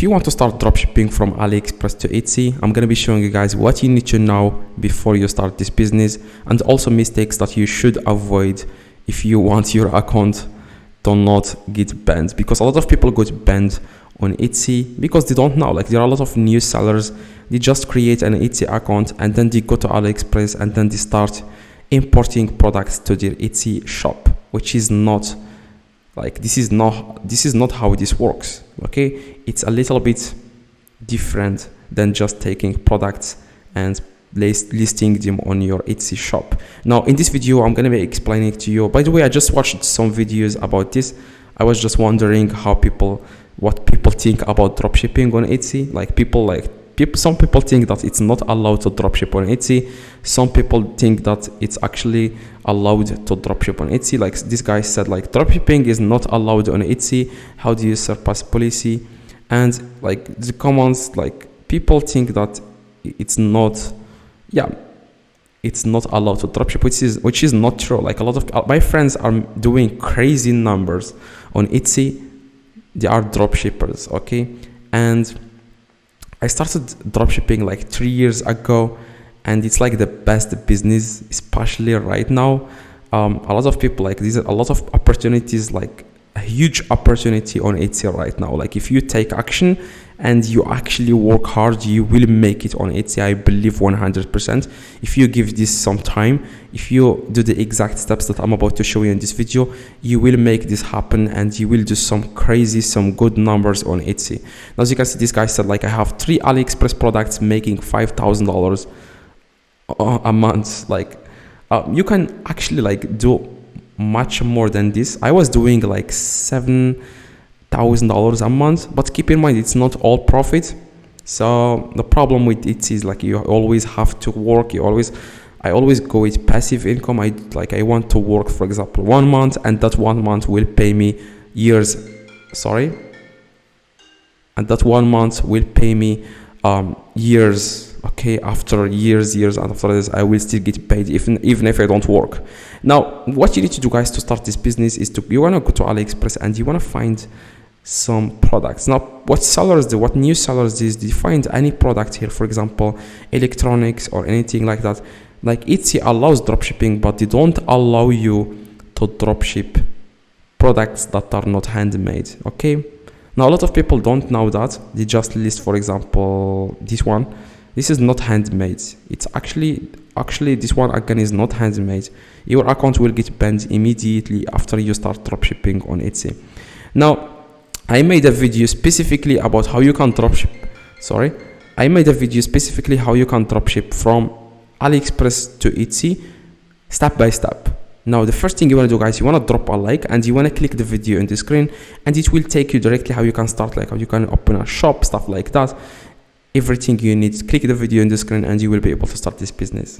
if you want to start dropshipping from AliExpress to Etsy, I'm going to be showing you guys what you need to know before you start this business, and also mistakes that you should avoid if you want your account to not get banned, because a lot of people got banned on Etsy because they don't know. Like, there are a lot of new sellers, they just create an Etsy account and then they go to AliExpress and then they start importing products to their Etsy shop, which is not like, this is not how this works. Okay, it's a little bit different than just taking products and listing them on your Etsy shop. Now in this video I'm going to be explaining to you. By the way, I just watched some videos about this. I was just wondering what people think about dropshipping on Etsy. Some people think that it's not allowed to dropship on Etsy. Some people think that it's actually allowed to dropship on Etsy. Like, this guy said, like, dropshipping is not allowed on Etsy. How do you surpass policy? And like, the comments, like, people think that it's not allowed to dropship, which is not true. Like, a lot of my friends are doing crazy numbers on Etsy. They are dropshippers, okay? And I started dropshipping like 3 years ago, and it's like the best business, especially right now. A lot of people, like, these are a lot of opportunities, like a huge opportunity on Etsy right now. Like, if you take action and you actually work hard, you will make it on Etsy. I believe 100%. If you give this some time, if you do the exact steps that I'm about to show you in this video, you will make this happen and you will do some good numbers on Etsy. Now, as you can see, this guy said, like, I have 3 AliExpress products making $5,000 a month. Like, you can actually, like, do much more than this. I was doing like $7,000 a month, but keep in mind, it's not all profit. So the problem with it is, like, you always have to work. I always go with passive income. I want to work, for example, 1 month, and that 1 month will pay me years. And that 1 month will pay me years. Okay, after years and after this, I will still get paid even if I don't work. Now, what you need to do, guys, to start this business is you want to go to AliExpress and you want to find some products. Now, what new sellers do is they find any product here, for example, electronics or anything like that. Like, Etsy allows dropshipping, but they don't allow you to dropship products that are not handmade. Okay, now a lot of people don't know that. They just list, for example, this one. This is not handmade. It's actually this one again is not handmade. Your account will get banned immediately after you start dropshipping on Etsy. Now, I made a video specifically about how you can dropship. I made a video specifically how you can dropship from AliExpress to Etsy, step by step. Now, the first thing you want to do, guys, you want to drop a like and you want to click the video in the screen, and it will take you directly how you can start, like how you can open a shop, stuff like that. Everything you need, click the video in the screen and you will be able to start this business.